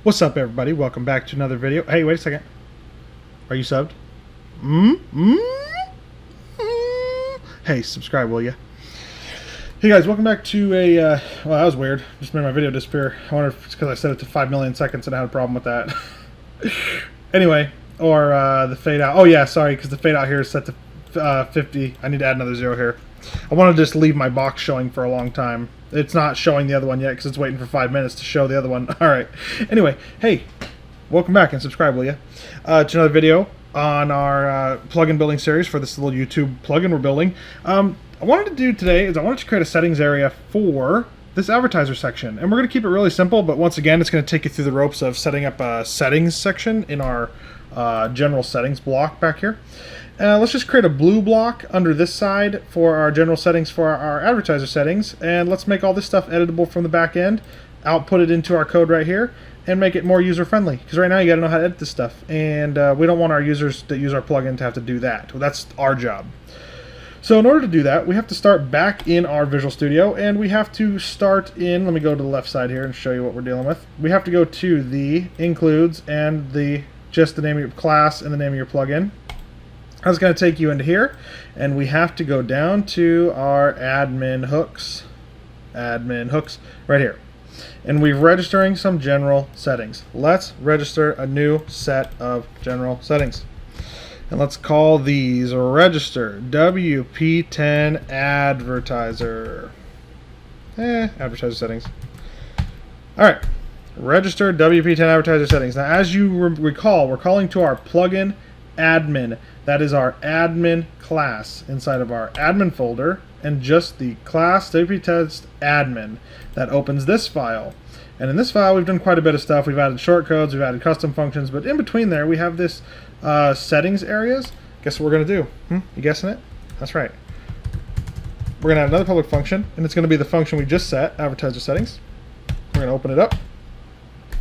What's up, everybody? Welcome back to another video. Hey, wait a second. Are you subbed? Hey, subscribe, will you? Hey guys, welcome back to a, well, that was weird. Just made my video disappear. I wonder if it's because I set it to 5 million seconds and I had a problem with that. Anyway, or the fade out. Oh yeah, sorry, because the fade out here is set to 50. I need to add another 0 here. I want to just leave my box showing for a long time. It's not showing the other one yet because it's waiting for 5 minutes to show the other one. Alright. Anyway, hey, welcome back and subscribe, will you? To another video on our plugin building series for this little YouTube plugin we're building. I wanted to do today is I wanted to create a settings area for this advertiser section. And we're going to keep it really simple, but once again, it's going to take you through the ropes of setting up a settings section in our general settings block back here. Let's just create a blue block under this side for our general settings for our advertiser settings, and let's make all this stuff editable from the back end, output it into our code right here, and make it more user-friendly. Because right now you got to know how to edit this stuff, and we don't want our users that use our plugin to have to do that. Well, that's our job. So in order to do that, we have to start back in our Visual Studio, and we have to start in, let me go to the left side here and show you what we're dealing with. We have to go to the includes and just the name of your class and the name of your plugin. That's going to take you into here, and we have to go down to our admin hooks right here. And we're registering some general settings. Let's register a new set of general settings. And let's call these register WP10 advertiser. Advertiser settings. Alright, register WP10 advertiser settings. Now as you recall, we're calling to our plugin admin. That is our admin class inside of our admin folder, and just the class WP10 admin that opens this file. And in this file we've done quite a bit of stuff. We've added shortcodes, we've added custom functions, but in between there we have this settings areas. Guess what we're going to do? You guessing it? That's right. We're going to add another public function, and it's going to be the function we just set, advertiser settings. We're going to open it up.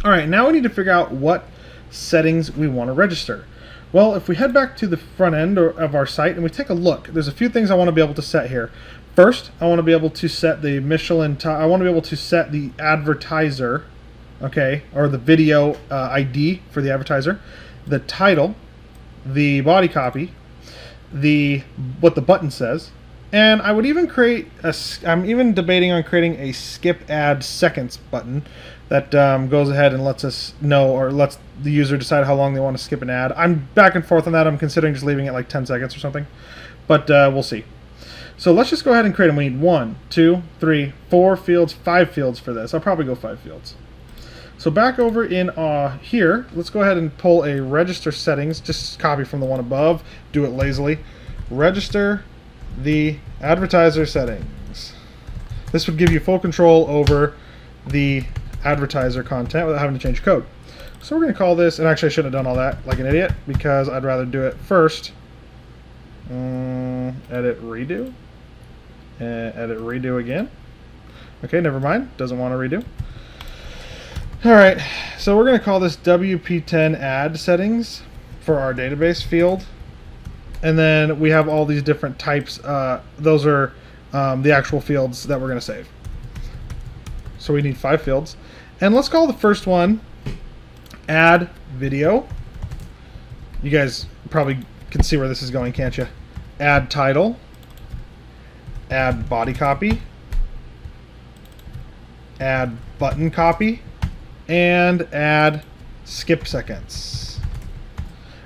Alright, now we need to figure out what settings we want to register. Well, if we head back to the front end of our site and we take a look, there's a few things I want to be able to set here. First, I want to be able to set the Michelin. I want to be able to set the advertiser, okay, or the video ID for the advertiser, the title, the body copy, what the button says, and I would even create I'm even debating on creating a skip ad seconds button that goes ahead and lets us know, or lets the user decide how long they want to skip an ad. I'm back and forth on that. I'm considering just leaving it like 10 seconds or something, but we'll see. So let's just go ahead and create them. We need 1, 2, 3, 4 fields, 5 fields for this. I'll probably go 5 fields. So back over in here, let's go ahead and pull a register settings. Just copy from the one above. Do it lazily. Register the advertiser settings. This would give you full control over the advertiser content without having to change code. So we're going to call this, and actually I shouldn't have done all that like an idiot because I'd rather do it first. Edit redo. Edit redo again. Okay, never mind. Doesn't want to redo. Alright, so we're going to call this WP10 add settings for our database field. And then we have all these different types. Those are the actual fields that we're going to save. So we need 5 fields. And let's call the first one add video. You guys probably can see where this is going, can't you? Add title. Add body copy. Add button copy. And add skip seconds.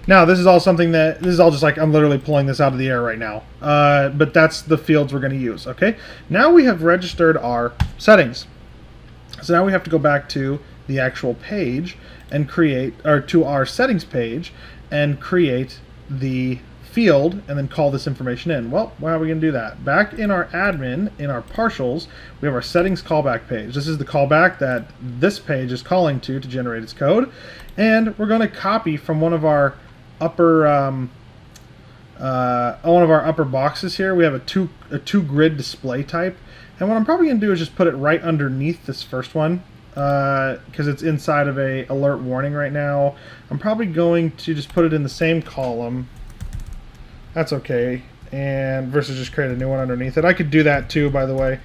Now this is all something that, this is all just like I'm literally pulling this out of the air right now. But that's the fields we're going to use, okay? Now we have registered our settings. So now we have to go back to the actual page and create, or to our settings page and create the field and then call this information in. Well, how are we going to do that? Back in our admin, in our partials, we have our settings callback page. This is the callback that this page is calling to generate its code. And we're going to copy from one of our upper boxes here. We have a two grid display type. And what I'm probably going to do is just put it right underneath this first one because it's inside of a alert warning right now. I'm probably going to just put it in the same column. That's okay. And versus just create a new one underneath it. I could do that too, by the way.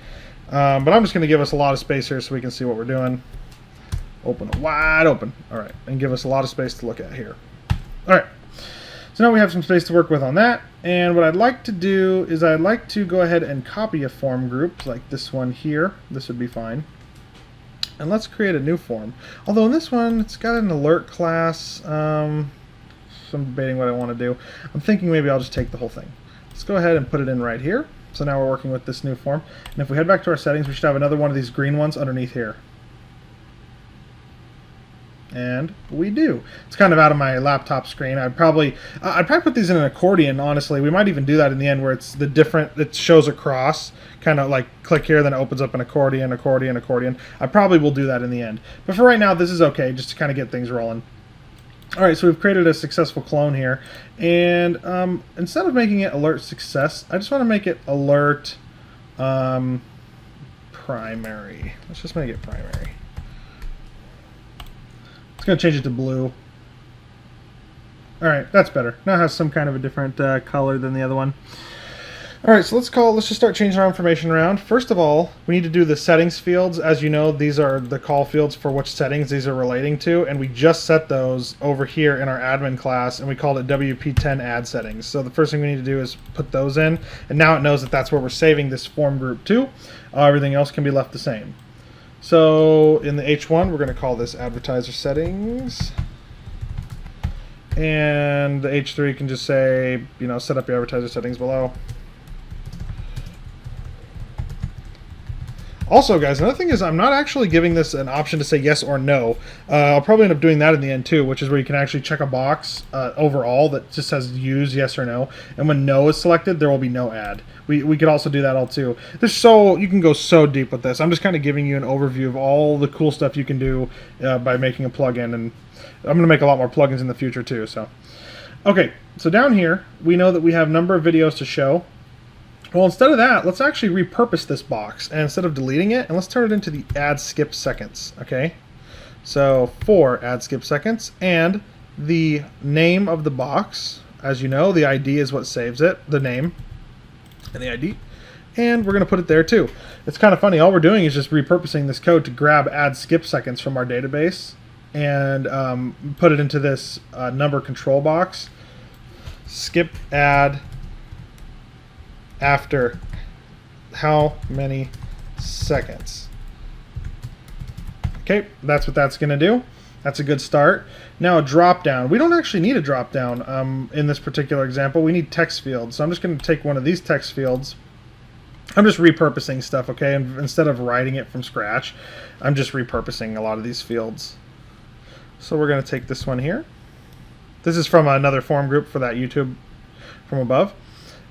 But I'm just going to give us a lot of space here so we can see what we're doing. Open it wide open. All right, and give us a lot of space to look at here. All right, so now we have some space to work with on that. And what I'd like to do is I'd like to go ahead and copy a form group like this one here. This would be fine. And let's create a new form. Although in this one, it's got an alert class. So I'm debating what I want to do. I'm thinking maybe I'll just take the whole thing. Let's go ahead and put it in right here. So now we're working with this new form. And if we head back to our settings, we should have another one of these green ones underneath here. And we do. It's kind of out of my laptop screen. I'd probably put these in an accordion, honestly. We might even do that in the end where it's the different, it shows across, kind of like click here, then it opens up an accordion, accordion, accordion. I probably will do that in the end. But for right now, this is okay, just to kind of get things rolling. All right, so we've created a successful clone here. And instead of making it alert success, I just want to make it alert primary. Let's just make it primary. It's going to change it to blue. Alright, that's better. Now it has some kind of a different color than the other one. Alright, so let's just start changing our information around. First of all, we need to do the settings fields. As you know, these are the call fields for which settings these are relating to, and we just set those over here in our admin class, and we called it WP10 add settings. So the first thing we need to do is put those in, and now it knows that that's where we're saving this form group to. Everything else can be left the same. So in the H1, we're going to call this advertiser settings. And the H3 can just say, you know, set up your advertiser settings below. Also, guys, another thing is I'm not actually giving this an option to say yes or no. I'll probably end up doing that in the end too, which is where you can actually check a box overall that just says use, yes or no. And when no is selected, there will be no ad. We could also do that all too. You can go so deep with this. I'm just kind of giving you an overview of all the cool stuff you can do by making a plugin, and I'm going to make a lot more plugins in the future too. So, okay, so down here we know that we have number of videos to show. Well, instead of that, let's actually repurpose this box, and instead of deleting it, and let's turn it into the add skip seconds. Okay, so for add skip seconds, and the name of the box, as you know, the ID is what saves it, the name and the ID, and we're going to put it there too. It's kind of funny. All we're doing is just repurposing this code to grab add skip seconds from our database and put it into this number control box. Skip add after how many seconds. Okay, that's what that's going to do. That's a good start. Now a drop down. We don't actually need a drop down in this particular example. We need text fields. So I'm just going to take one of these text fields. I'm just repurposing stuff, okay? And instead of writing it from scratch, I'm just repurposing a lot of these fields. So we're going to take this one here. This is from another form group for that YouTube from above.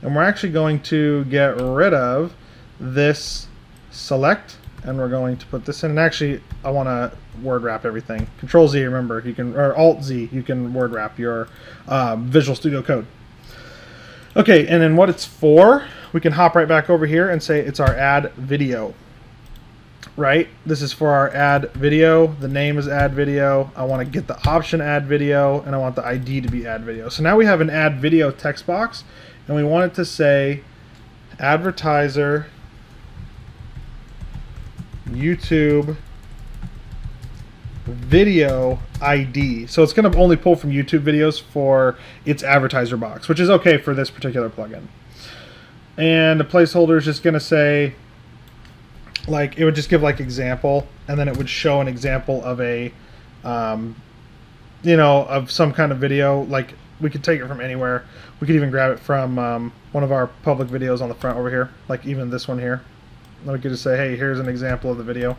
And we're actually going to get rid of this select, and we're going to put this in. And actually, I want to word wrap everything. Control Z, remember, you can, or Alt Z, you can word wrap your Visual Studio Code. Okay, and then what it's for, we can hop right back over here and say it's our add video. Right? This is for our add video. The name is add video. I want to get the option add video, and I want the ID to be add video. So now we have an add video text box, and we want it to say advertiser YouTube video ID. So it's going to only pull from YouTube videos for its advertiser box, which is okay for this particular plugin. And the placeholder is just going to say, like, it would just give like example, and then it would show an example of a, you know, of some kind of video. Like, we could take it from anywhere. We could even grab it from one of our public videos on the front over here, like even this one here. And we could just say, hey, here's an example of the video.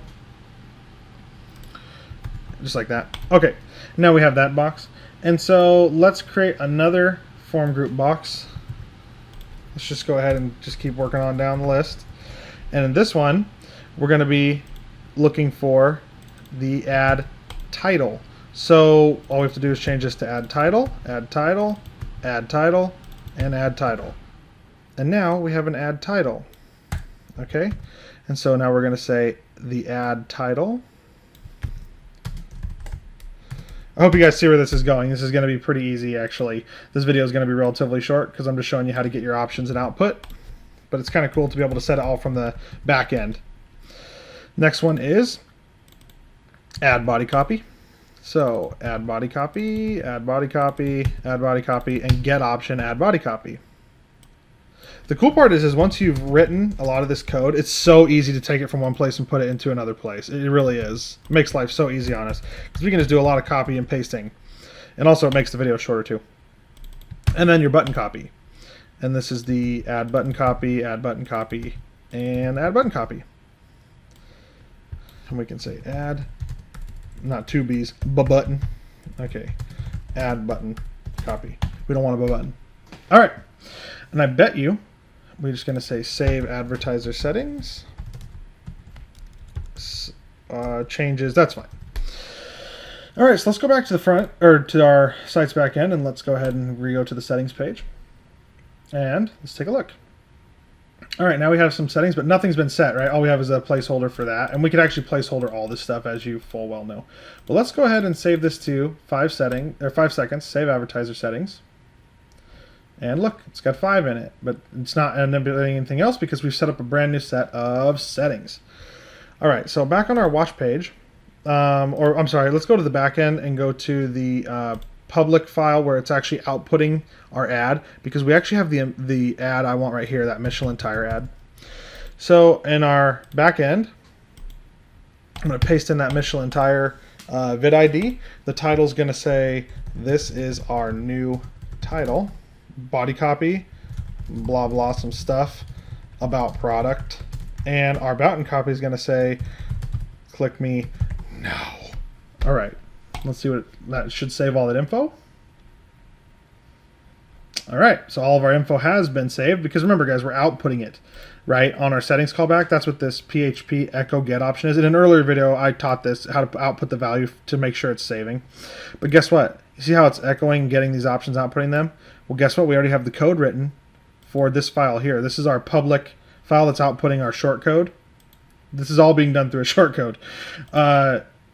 Just like that. Okay, now we have that box. And so let's create another form group box. Let's just go ahead and just keep working on down the list. And in this one, we're going to be looking for the add title. So all we have to do is change this to add title, add title, add title, and add title. And now we have an add title. Okay, and so now we're going to say the add title. I hope you guys see where this is going. This is going to be pretty easy, actually. This video is going to be relatively short because I'm just showing you how to get your options and output. But it's kind of cool to be able to set it all from the back end. Next one is add body copy. So add body copy, add body copy, add body copy, and get option, add body copy. The cool part is once you've written a lot of this code, it's so easy to take it from one place and put it into another place. It really is. It makes life so easy on us because we can just do a lot of copy and pasting. And also it makes the video shorter too. And then your button copy. And this is the add button copy, and add button copy. And we can say add, not two B's, button. Okay, add button copy. We don't want a button. All right, and I bet you we're just going to say save advertiser settings. Changes, that's fine. All right, so let's go back to the front, or to our site's back end, and let's go ahead and re-go to the settings page. And let's take a look. All right, now we have some settings, but nothing's been set, right? All we have is a placeholder for that, and we could actually placeholder all this stuff, as you full well know. But let's go ahead and save this to 5 seconds, save advertiser settings. And look, it's got 5 in it, but it's not enabling anything else because we've set up a brand new set of settings. All right, so back on our watch page, or I'm sorry, let's go to the back end and go to the public file where it's actually outputting our ad, because we actually have the ad I want right here, that Michelin tire ad. So in our back end, I'm going to paste in that Michelin tire vid ID. The title is going to say, this is our new title. Body copy, blah blah, some stuff about product, and our button copy is going to say, click me now. All right, let's see what that should save all that info. All right, so all of our info has been saved, because remember guys, we're outputting it right on our settings callback. That's what this PHP echo get option is. In an earlier video I taught this, how to output the value to make sure it's saving. But guess what, you see how it's echoing, getting these options, outputting them? Well, guess what? We already have the code written for this file here. This is our public file that's outputting our shortcode. This is all being done through a shortcode.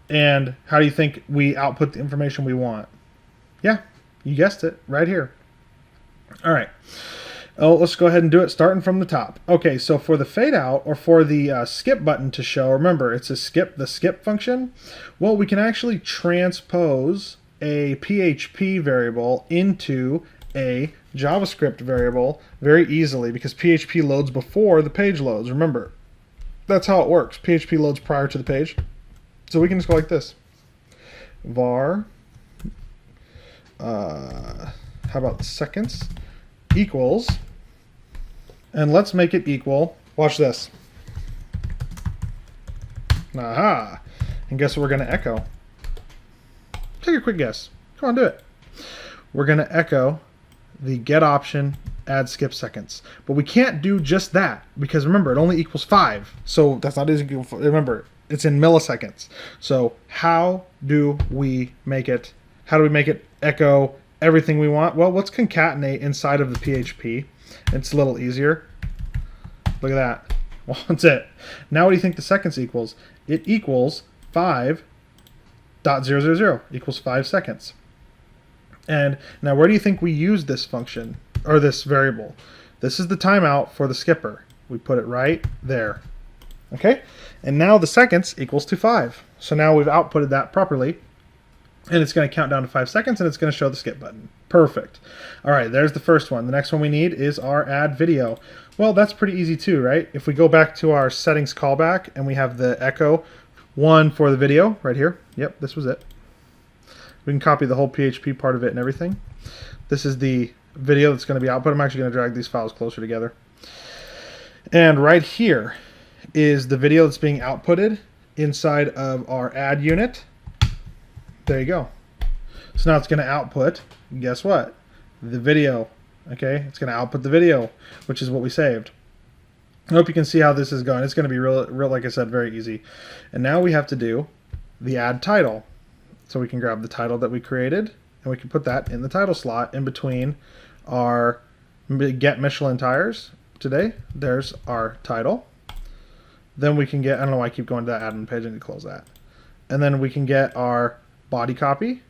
And how do you think we output the information we want? Yeah, you guessed it, right here. All right. Oh, let's go ahead and do it starting from the top. Okay, so for the fade out, or for the skip button to show, remember it's a skip, the skip function. Well, we can actually transpose a PHP variable into a JavaScript variable very easily, because PHP loads before the page loads. Remember, that's how it works. PHP loads prior to the page. So we can just go like this. Var, how about seconds, equals, and let's make it equal, watch this. Aha! And guess what we're going to echo? Take a quick guess. Come on, do it. We're going to echo the get option, add skip seconds. But we can't do just that, because remember, it only equals 5. So that's not equal. Remember, it's in milliseconds. So how do we make it? How do we make it echo everything we want? Well, let's concatenate inside of the PHP. It's a little easier. Look at that. Well, that's it. Now what do you think the seconds equals? It equals 5.000 equals 5 seconds. And now where do you think we use this function, or this variable? This is the timeout for the skipper. We put it right there. Okay? And now the seconds equals to 5. So now we've outputted that properly. And it's going to count down to 5 seconds, and it's going to show the skip button. Perfect. All right, there's the first one. The next one we need is our add video. Well, that's pretty easy too, right? If we go back to our settings callback, and we have the echo one for the video right here. Yep, this was it. We can copy the whole PHP part of it and everything. This is the video that's going to be output. I'm actually going to drag these files closer together. And right here is the video that's being outputted inside of our add unit. There you go. So now it's going to output, guess what? The video. Okay, it's going to output the video, which is what we saved. I hope you can see how this is going. It's going to be real, like I said, very easy. And now we have to do the add title. So we can grab the title that we created, and we can put that in the title slot in between our get Michelin tires today. There's our title. Then we can get, I don't know why I keep going to that admin page, I need to close that. And then we can get our body copy,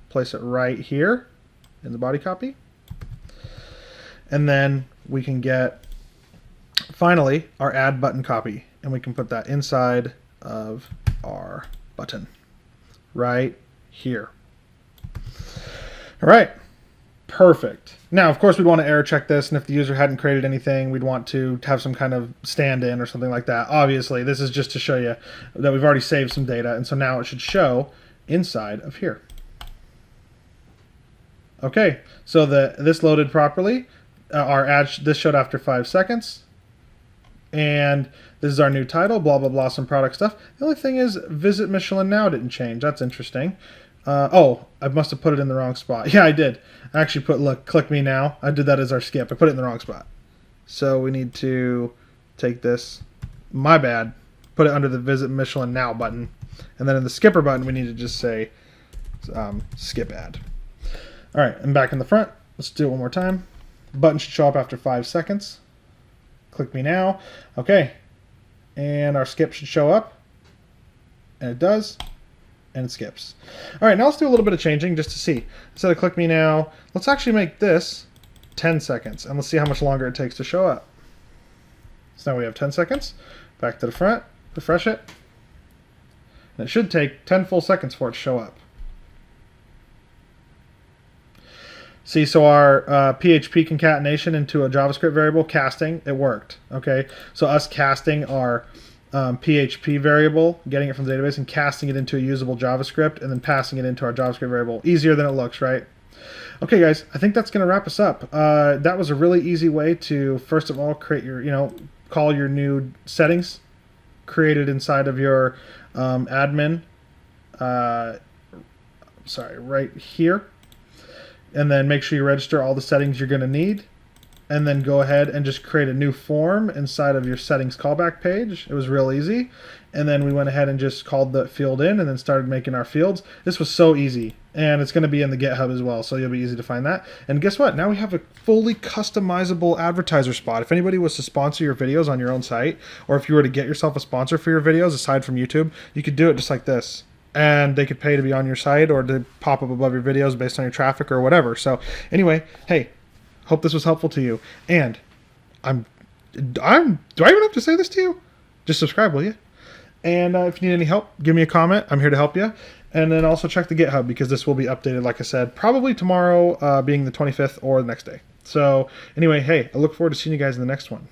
place it right here in the body copy. And then we can get, finally, our add button copy, and we can put that inside of our button right here. All right, perfect. Now, of course, we'd want to error check this, and if the user hadn't created anything, we'd want to have some kind of stand-in or something like that. Obviously, this is just to show you that we've already saved some data, and so now it should show inside of here. Okay, so this loaded properly. Our ad this showed after 5 seconds, and this is our new title, blah blah blah, some product stuff. The only thing is, Visit Michelin Now didn't change. That's interesting. Oh, I must have put it in the wrong spot. Yeah, I did. I actually put, look, click me now. I did that as our skip. I put it in the wrong spot. So we need to take this, my bad, put it under the Visit Michelin Now button. And then in the skipper button, we need to just say skip ad. All right, and back in the front, let's do it one more time. Button should show up after 5 seconds. Click me now. Okay, and our skip should show up. And it does. And it skips. All right, now let's do a little bit of changing just to see. Instead of click me now, let's actually make this 10 seconds, and let's see how much longer it takes to show up. So now we have 10 seconds. Back to the front, refresh it. And it should take 10 full seconds for it to show up. See, so our PHP concatenation into a JavaScript variable, casting, it worked. Okay, so us casting our PHP variable, getting it from the database and casting it into a usable JavaScript and then passing it into our JavaScript variable. Easier than it looks, right? Okay, guys, I think that's going to wrap us up. That was a really easy way to, first of all, create your, call your new settings created inside of your admin, right here. And then make sure you register all the settings you're going to need. And then go ahead and just create a new form inside of your settings callback page. It was real easy. And then we went ahead and just called the field in and then started making our fields. This was so easy. And it's going to be in the GitHub as well, so you'll be easy to find that. And guess what? Now we have a fully customizable advertiser spot. If anybody was to sponsor your videos on your own site, or if you were to get yourself a sponsor for your videos aside from YouTube, you could do it just like this. And they could pay to be on your site or to pop up above your videos based on your traffic or whatever. So anyway, hey, hope this was helpful to you. And do I even have to say this to you? Just subscribe, will you? And if you need any help, give me a comment. I'm here to help you. And then also check the GitHub because this will be updated, like I said, probably tomorrow being the 25th or the next day. So anyway, hey, I look forward to seeing you guys in the next one.